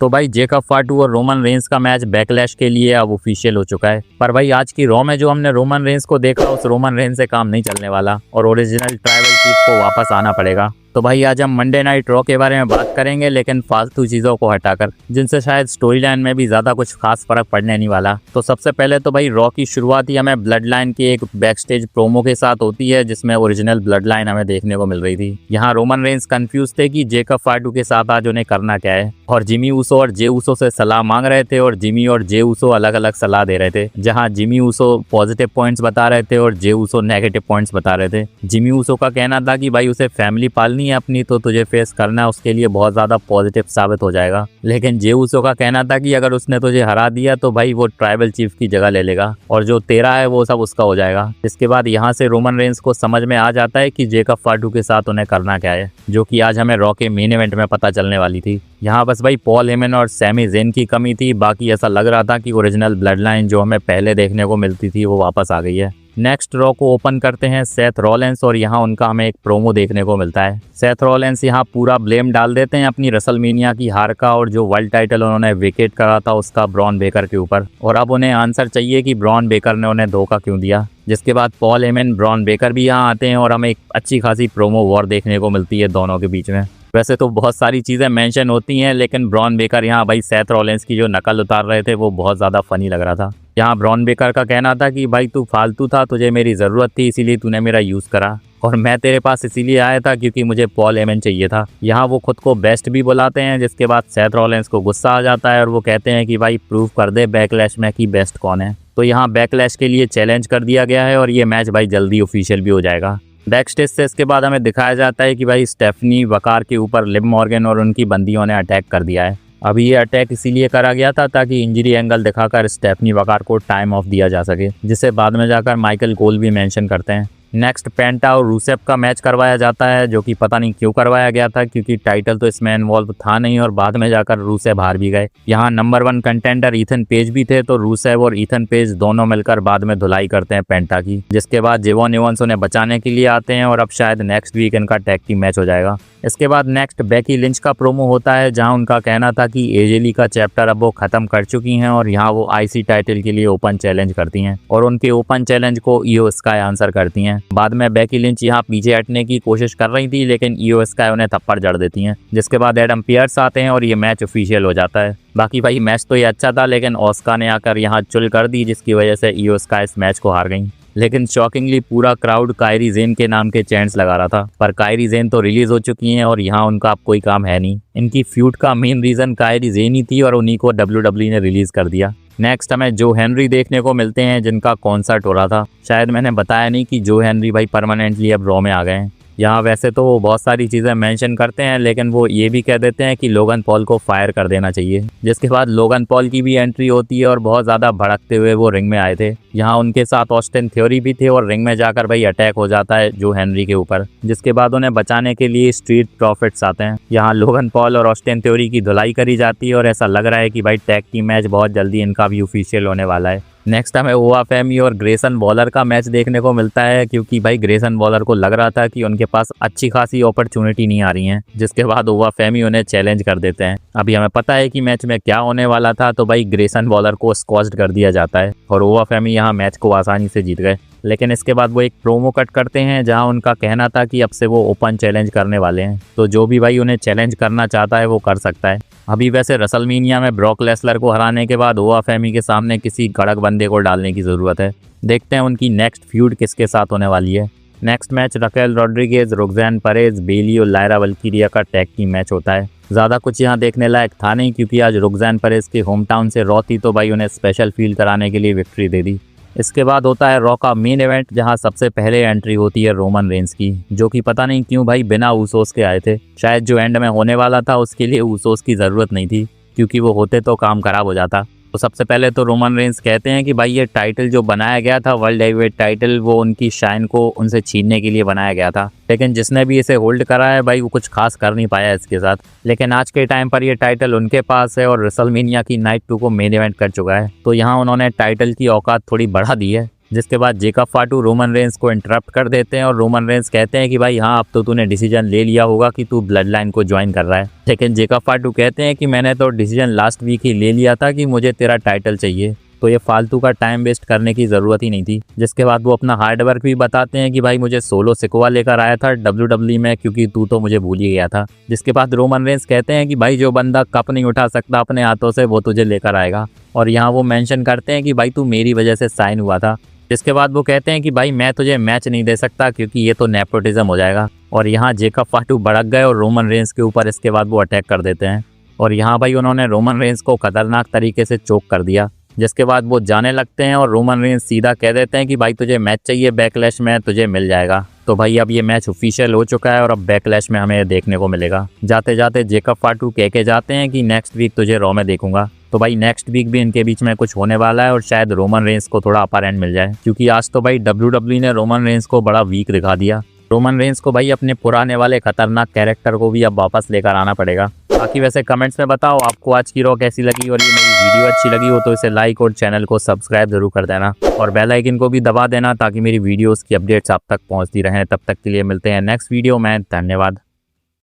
तो भाई जेकब फाटू और रोमन रेंस का मैच बैकलैश के लिए अब ऑफिशियल हो चुका है। पर भाई आज की रॉ में जो हमने रोमन रेंस को देखा उस रोमन रेंस से काम नहीं चलने वाला और ओरिजिनल ट्राइबल चीफ को वापस आना पड़ेगा। तो भाई आज हम मंडे नाइट रॉ के बारे में बात करेंगे, लेकिन फालतू चीज़ों को हटाकर, जिनसे शायद स्टोरी लाइन में भी ज़्यादा कुछ खास फर्क पड़ने नहीं वाला। तो सबसे पहले तो भाई रॉ की शुरुआत ही हमें ब्लड लाइन की एक बैक स्टेज प्रोमो के साथ होती है, जिसमें ओरिजिनल ब्लड लाइन हमें देखने को मिल रही थी। यहाँ रोमन रेंस कंफ्यूज थे कि जेकब फाटू के साथ आज उन्हें करना क्या है, और जिमी ऊसो और जे ऊसो से सलाह मांग रहे थे और जिमी और जे ऊसो अलग अलग सलाह दे रहे थे। जहां जिमी ऊसो पॉजिटिव पॉइंट्स बता रहे थे और जे ऊसो नेगेटिव पॉइंट्स बता रहे थे। जिमी ऊसो का कहना था कि भाई उसे फैमिली पालनी है अपनी, तो तुझे फेस करना है, उसके लिए बहुत ज्यादा पॉजिटिव साबित हो जाएगा। लेकिन जे ऊसो का कहना था कि अगर उसने तुझे हरा दिया तो भाई वो ट्राइबल चीफ की जगह ले लेगा और जो तेरा है वो सब उसका हो जाएगा। इसके बाद यहाँ से रोमन रेंस को समझ में आ जाता है कि जेकब फाटू के साथ उन्हें करना क्या है, जो कि आज हमें रॉ के मेन इवेंट में पता चलने वाली थी। यहाँ बस भाई पॉल हेमन और सैमी ज़ेन की कमी थी, बाकी ऐसा लग रहा था कि ओरिजिनल ब्लड लाइन जो हमें पहले देखने को मिलती थी वो वापस आ गई है। नेक्स्ट रॉ को ओपन करते हैं सेथ रॉलेंस और यहाँ उनका हमें एक प्रोमो देखने को मिलता है। सेथ रॉलेंस यहाँ पूरा ब्लेम डाल देते हैं अपनी रसलमेनिया की हार का और जो वर्ल्ड टाइटल उन्होंने विकेट करा था उसका ब्रॉन बेकर के ऊपर, और अब उन्हें आंसर चाहिए कि ब्रॉन बेकर ने उन्हें धोखा क्यों दिया। जिसके बाद पॉल हेमन, ब्रॉन बेकर भी यहाँ आते हैं और हमें एक अच्छी खासी प्रोमो वॉर देखने को मिलती है दोनों के बीच में। वैसे तो बहुत सारी चीज़ें मेंशन होती हैं, लेकिन ब्रॉन बेकर यहाँ भाई सेथ रॉलेंस की जो नकल उतार रहे थे वो बहुत ज़्यादा फनी लग रहा था। यहाँ ब्रॉन बेकर का कहना था कि भाई तू फालतू था, तुझे मेरी ज़रूरत थी इसीलिए तूने मेरा यूज़ करा, और मैं तेरे पास इसीलिए आया था क्योंकि मुझे पॉल हेमन चाहिए था। यहाँ वो खुद को बेस्ट भी बुलाते हैं, जिसके बाद सेथ रॉलेंस को गुस्सा आ जाता है और वो कहते हैं कि भाई प्रूव कर दे बैकलैश में कि बेस्ट कौन है। तो यहाँ बैकलैश के लिए चैलेंज कर दिया गया है और ये मैच भाई जल्दी ऑफिशियल भी हो जाएगा। बैक स्टेज से इसके बाद हमें दिखाया जाता है कि भाई स्टेफनी वकार के ऊपर लिव मॉर्गन और उनकी बंदियों ने अटैक कर दिया है। अभी ये अटैक इसीलिए करा गया था ताकि इंजरी एंगल दिखाकर स्टेफनी वकार को टाइम ऑफ दिया जा सके, जिसे बाद में जाकर माइकल कोल भी मेंशन करते हैं। नेक्स्ट पेंटा और रूसेफ का मैच करवाया जाता है, जो कि पता नहीं क्यों करवाया गया था क्योंकि टाइटल तो इसमें इन्वॉल्व था नहीं, और बाद में जाकर रूसेफ हार भी गए। यहाँ नंबर 1 कंटेंडर ईथन पेज भी थे, तो रूसेफ और ईथन पेज दोनों मिलकर बाद में धुलाई करते हैं पेंटा की। जिसके बाद जेवॉन एवंस उन्हें बचाने के लिए आते हैं और अब शायद नेक्स्ट वीक इनका टैग टीम मैच हो जाएगा। इसके बाद नेक्स्ट बेकी लिंच का प्रोमो होता है, जहां उनका कहना था कि एजेली का चैप्टर अब वो खत्म कर चुकी हैं और यहाँ वो आईसी टाइटल के लिए ओपन चैलेंज करती हैं और उनके ओपन चैलेंज को ईओ स्काई आंसर करती हैं। बाद में बेकी लिंच यहाँ पीछे हटने की कोशिश कर रही थी, लेकिन ईओ स्काई उन्हें थप्पड़ जड़ देती हैं। जिसके बाद एडम पियर्स आते हैं और ये मैच ऑफिशियल हो जाता है। बाकी भाई मैच तो ये अच्छा था, लेकिन ऑस्का ने आकर यहाँ चुल कर दी, जिसकी वजह से ईओ स्काई इस मैच को हार गई। लेकिन शॉकिंगली पूरा क्राउड कायरी ज़ेन के नाम के चैंट्स लगा रहा था, पर कायरी ज़ेन तो रिलीज हो चुकी हैं और यहाँ उनका अब कोई काम है नहीं। इनकी फ्यूड का मेन रीज़न कायरी ज़ेन ही थी और उन्हीं को WWE ने रिलीज़ कर दिया। नेक्स्ट हमें जो हेनरी देखने को मिलते हैं, जिनका कॉन्सर्ट हो रहा था। शायद मैंने बताया नहीं कि जो हेनरी भाई परमानेंटली अब रॉ में आ गए हैं। यहाँ वैसे तो वो बहुत सारी चीज़ें मेंशन करते हैं, लेकिन वो ये भी कह देते हैं कि लोगन पॉल को फायर कर देना चाहिए। जिसके बाद लोगन पॉल की भी एंट्री होती है और बहुत ज़्यादा भड़कते हुए वो रिंग में आए थे। यहाँ उनके साथ ऑस्टिन थ्योरी भी थे और रिंग में जाकर भाई अटैक हो जाता है जो हेनरी के ऊपर, जिसके बाद उन्हें बचाने के लिए स्ट्रीट प्रॉफिट्स आते हैं। यहाँ लोगन पॉल और ऑस्टिन थ्योरी की धुलाई करी जाती है और ऐसा लग रहा है कि भाई टैग टीम मैच बहुत जल्दी इनका भी ऑफिशियल होने वाला है। नेक्स्ट हमें ओवा फेमी और ग्रेसन वॉलर का मैच देखने को मिलता है, क्योंकि भाई ग्रेसन वॉलर को लग रहा था कि उनके पास अच्छी खासी अपॉर्चुनिटी नहीं आ रही हैं। जिसके बाद ओवा फेमी उन्हें चैलेंज कर देते हैं। अभी हमें पता है कि मैच में क्या होने वाला था, तो भाई ग्रेसन वॉलर को स्क्वॉश्ड कर दिया जाता है और ओवा फेमी यहाँ मैच को आसानी से जीत गए। लेकिन इसके बाद वो एक प्रोमो कट करते हैं, जहां उनका कहना था कि अब से वो ओपन चैलेंज करने वाले हैं, तो जो भी भाई उन्हें चैलेंज करना चाहता है वो कर सकता है। अभी वैसे रसलमेनिया में ब्रॉक लेसलर को हराने के बाद ओवा फेमी के सामने किसी कड़क बंदे को डालने की ज़रूरत है। देखते हैं उनकी नेक्स्ट फ्यूड किसके साथ होने वाली है। Next match Raquel Rodriguez, Roxanne Perez, Bayley और लायरा वल्कीरिया का टैग टीम मैच होता है। ज़्यादा कुछ यहाँ देखने लायक था नहीं, क्योंकि आज रोक्सेन परेज के होम टाउन से रॉ थी, तो भाई उन्हें स्पेशल फील कराने के लिए विक्ट्री दे दी। इसके बाद होता है रॉ का मेन इवेंट, जहां सबसे पहले एंट्री होती है रोमन रेंस की, जो कि पता नहीं क्यों भाई बिना ऊसोस के आए थे। शायद जो एंड में होने वाला था उसके लिए ऊसोस की ज़रूरत नहीं थी, क्योंकि वो होते तो काम खराब हो जाता। तो सबसे पहले तो रोमन रेंस कहते हैं कि भाई ये टाइटल जो बनाया गया था वर्ल्ड हेवीवेट टाइटल, वो उनकी शाइन को उनसे छीनने के लिए बनाया गया था, लेकिन जिसने भी इसे होल्ड करा है भाई वो कुछ खास कर नहीं पाया इसके साथ। लेकिन आज के टाइम पर ये टाइटल उनके पास है और रेसलमेनिया की नाइट 2 को मेन इवेंट कर चुका है, तो यहाँ उन्होंने टाइटल की औकात थोड़ी बढ़ा दी है। जिसके बाद जेकब फाटू रोमन रेंस को इंटरप्ट कर देते हैं और रोमन रेंस कहते हैं कि भाई हाँ, अब तो तूने डिसीजन ले लिया होगा कि तू ब्लड लाइन को ज्वाइन कर रहा है। लेकिन जेकब फाटू कहते हैं कि मैंने तो डिसीजन लास्ट वीक ही ले लिया था कि मुझे तेरा टाइटल चाहिए, तो ये फालतू का टाइम वेस्ट करने की ज़रूरत ही नहीं थी। जिसके बाद वो अपना हार्ड वर्क भी बताते हैं कि भाई मुझे सोलो सिकोआ लेकर आया था WWE में, क्योंकि तू तो मुझे भूल ही गया था। जिसके बाद रोमन रेंस कहते हैं कि भाई जो बंदा कप नहीं उठा सकता अपने हाथों से वो तुझे लेकर आएगा, और यहाँ वो मेंशन करते हैं कि भाई तू मेरी वजह से साइन हुआ था। जिसके बाद वो कहते हैं कि भाई मैं तुझे मैच नहीं दे सकता क्योंकि ये तो नेपोटिज्म हो जाएगा। और यहाँ जेकब फाटू भड़क गए और रोमन रेंस के ऊपर इसके बाद वो अटैक कर देते हैं, और यहाँ भाई उन्होंने रोमन रेंस को खतरनाक तरीके से चोक कर दिया। जिसके बाद वो जाने लगते हैं और रोमन रेंस सीधा कह देते हैं कि भाई तुझे मैच चाहिए बैकलैश में, तुझे मिल जाएगा। तो भाई अब ये मैच ऑफिशियल हो चुका है और अब बैकलैश में हमें देखने को मिलेगा। जाते जाते जेकब फाटू कह के जाते हैं कि नेक्स्ट वीक तुझे रॉ में देखूंगा। तो भाई नेक्स्ट वीक भी इनके बीच में कुछ होने वाला है और शायद रोमन रेंस को थोड़ा अपर एंड मिल जाए, क्योंकि आज तो भाई WWE ने रोमन रेंस को बड़ा वीक दिखा दिया। रोमन रेंस को भाई अपने पुराने वाले खतरनाक कैरेक्टर को भी अब वापस लेकर आना पड़ेगा। बाकी वैसे कमेंट्स में बताओ आपको आज की रॉ कैसी लगी, और ये मेरी वीडियो अच्छी लगी हो तो इसे लाइक और चैनल को सब्सक्राइब जरूर कर देना और बेल आइकन को भी दबा देना ताकि मेरी वीडियोस की अपडेट्स आप तक पहुंचती रहें। तब तक के लिए मिलते हैं नेक्स्ट वीडियो में। धन्यवाद।